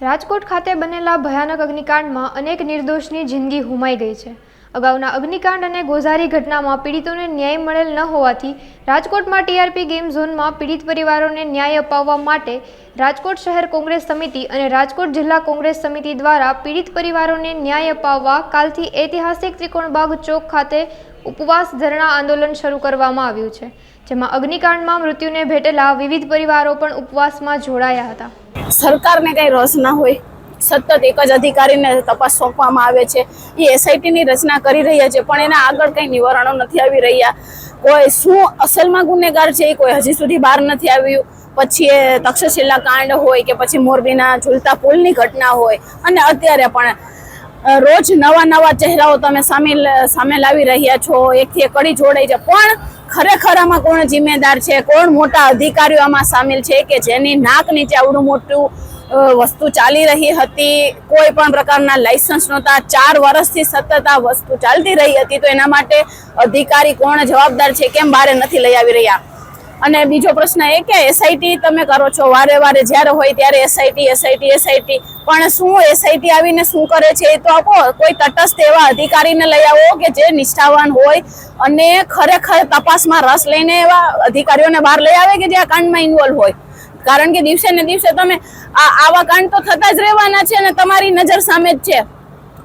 રાજકોટ ખાતે બનેલા ભયાનક અગ્નિકાંડમાં અનેક નિર્દોષની જિંદગી હુમાઈ ગઈ છે। અગાઉના અગ્નિકાંડ અને ગોઝારી ઘટનામાં પીડિતોને ન્યાય મળેલ ન હોવાથી રાજકોટમાં ટીઆરપી ગેમ ઝોનમાં પીડિત પરિવારોને ન્યાય અપાવવા માટે રાજકોટ શહેર કોંગ્રેસ સમિતિ અને રાજકોટ જિલ્લા કોંગ્રેસ સમિતિ દ્વારા પીડિત પરિવારોને ન્યાય અપાવવા કાલથી ઐતિહાસિક ત્રિકોણબાગ ચોક ખાતે ઉપવાસ ધરણા આંદોલન શરૂ કરવામાં આવ્યું છે, જેમાં અગ્નિકાંડમાં મૃત્યુને ભેટેલા વિવિધ પરિવારો પણ ઉપવાસમાં જોડાયા હતા। સરકારને કઈ રસ ના હોય, સતત એક જ અધિકારીને તપાસ સોંપવામાં આવે છે। એ એસઆઈટીની રચના કરી રહ્યા છે, પણ એના આગળ કઈ નિવારણો નથી આવી રહ્યા। કોઈ શું અસલમાં ગુનેગાર છે એ કોઈ હજી સુધી બહાર નથી આવ્યું। પછી એ તક્ષશિલા કાંડ હોય કે પછી મોરબીના ઝૂલતા પુલની ઘટના હોય, અને અત્યારે પણ રોજ નવા ચહેરાઓ તમે સામે લાવી રહ્યા છો, એકથી એક કડી જોડાઈ છે। પણ ખરેખર આમાં કોણ જિમ્મેદાર છે, કોણ મોટા અધિકારીઓ આમાં સામેલ છે કે જેની નાક નીચે આવડું મોટું વસ્તુ ચાલી રહી હતી, કોઈ પણ પ્રકારના લાયસન્સ નહોતા, 4 વર્ષથી સતત આ વસ્તુ ચાલતી રહી હતી, તો એના માટે અધિકારી કોણ જવાબદાર છે, કેમ બહાર નથી લઈ આવી રહ્યા? અને બીજો પ્રશ્ન એ કે એસઆઈટી તમે કરો છો, વારે જ્યારે હોય ત્યારે એસઆઈટી, પણ શું એસઆઈટી આવીને શું કરે છે એ તો આપો। કોઈ તટસ્થ એવા અધિકારીને લઈ આવો કે જે નિષ્ઠાવાન હોય અને ખરેખર તપાસમાં રસ લઈને એવા અધિકારીઓને બહાર લઈ આવે કે જે આ કાંડમાં ઇન્વોલ્વ હોય। કારણ કે દિવસે ને દિવસે તમે આવા કાંડ તો થતા જ રહેવાના છે અને તમારી નજર સામે જ છે,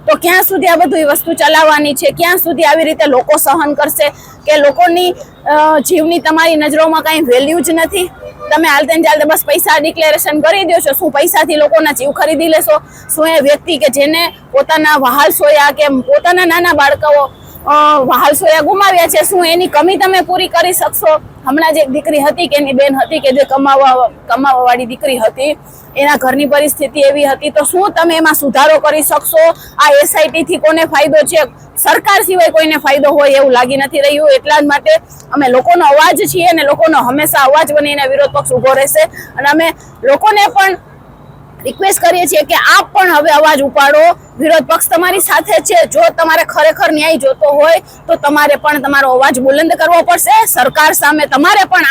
તો ક્યાં સુધી આ બધી વસ્તુ ચલાવવાની છે? ક્યાં સુધી આવી રીતે લોકો સહન કરશે કે લોકોની જીવની તમારી નજરોમાં કાંઈ વેલ્યુ જ નથી? તમે હાલતે ને ચાલતે બસ પૈસા ડિક્લેરેશન કરી દો છો। શું પૈસાથી લોકોના જીવ ખરીદી લેશો? શું એ વ્યક્તિ કે જેને પોતાના વહાલ સોયા કે પોતાના નાના બાળકો વહાલ સોયા ગુમાવ્યા છે, શું એની કમી તમે પૂરી કરી શકશો? હમણાં જ એક દીકરી હતી કે એની બેન હતી કે જે કમાવા વાળી દીકરી હતી, એના ઘરની પરિસ્થિતિ એવી હતી, તો શું તમે એમાં સુધારો કરી શકશો? આ એસઆઈટી થી કોને ફાયદો છે? સરકાર સિવાય કોઈને ફાયદો હોય એવું લાગી નથી રહ્યું। એટલા જ માટે અમે લોકોનો અવાજ છીએ અને લોકોનો હંમેશા અવાજ બનીને વિરોધ પક્ષ ઉભો રહેશે, અને અમે લોકોને પણ રિક્વેસ્ટ કરીએ છીએ કે આપ પણ હવે અવાજ ઉપાડો। વિરોધ પક્ષ તમારી સાથે છે। જો તમારે ખરેખર ન્યાય જોતો હોય તો તમારે પણ તમારો અવાજ બુલંદ કરવો પડશે। સરકાર સામે તમારે પણ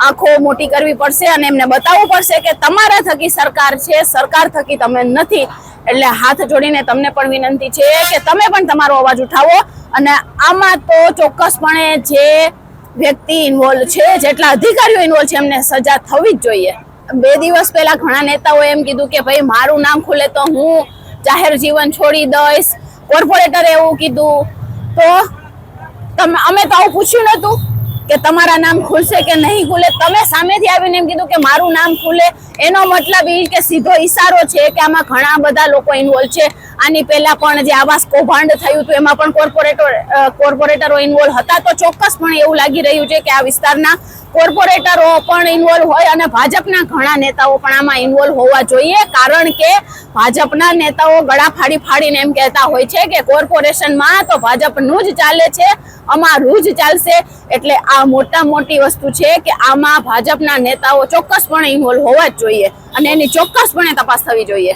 આંખો મોટી કરવી પડશે અને એમને બતાવવું પડશે કે તમારા થકી સરકાર છે, સરકાર થકી તમે નથી। એટલે હાથ જોડીને તમને પણ વિનંતી છે કે તમે પણ તમારો અવાજ ઉઠાવો, અને આમાં તો ચોક્કસપણે જે વ્યક્તિ ઇન્વોલ્વ છે, જેટલા અધિકારીઓ ઇન્વોલ્વ છે, એમને સજા થવી જ જોઈએ। 2 દિવસ પહેલા ઘણા નેતાઓએ એમ કીધું કે ભાઈ મારું નામ ખુલે તો હું જાહેર જીવન છોડી દઈશ, કોર્પોરેટરે એવું કીધું, તો અમે તો આવું પૂછ્યું નતું કે તમારા નામ ખુલશે કે નહીં ખુલે। તમે સામેથી આવીને એમ કીધું કે મારું નામ ખુલે, એનો મતલબ એ કે સીધો ઈશારો છે કે આમાં ઘણા બધા લોકો ઇન્વોલ્વ છે। આની પહેલા પણ જે આવાસ કૌભાંડ થયું હતું એમાં પણ કોર્પોરેટરો ઇન્વોલ્વ હતા, તો ચોક્કસપણે એવું લાગી રહ્યું છે કે આ વિસ્તારના કોર્પોરેટરો પણ ઇન્વોલ્વ હોય અને ભાજપના ઘણા નેતાઓ પણ આમાં ઇન્વોલ્વ હોવા જોઈએ। કારણ કે ભાજપના નેતાઓ ગળા ફાડીને એમ કહેતા હોય છે કે કોર્પોરેશનમાં તો ભાજપનું જ ચાલે છે, અમારું જ ચાલશે। એટલે આ મોટી વસ્તુ છે કે આમાં ભાજપના નેતાઓ ચોક્કસપણે ઇન્વોલ્વ હોવા જ જોઈએ અને એની ચોક્કસપણે તપાસ થવી જોઈએ।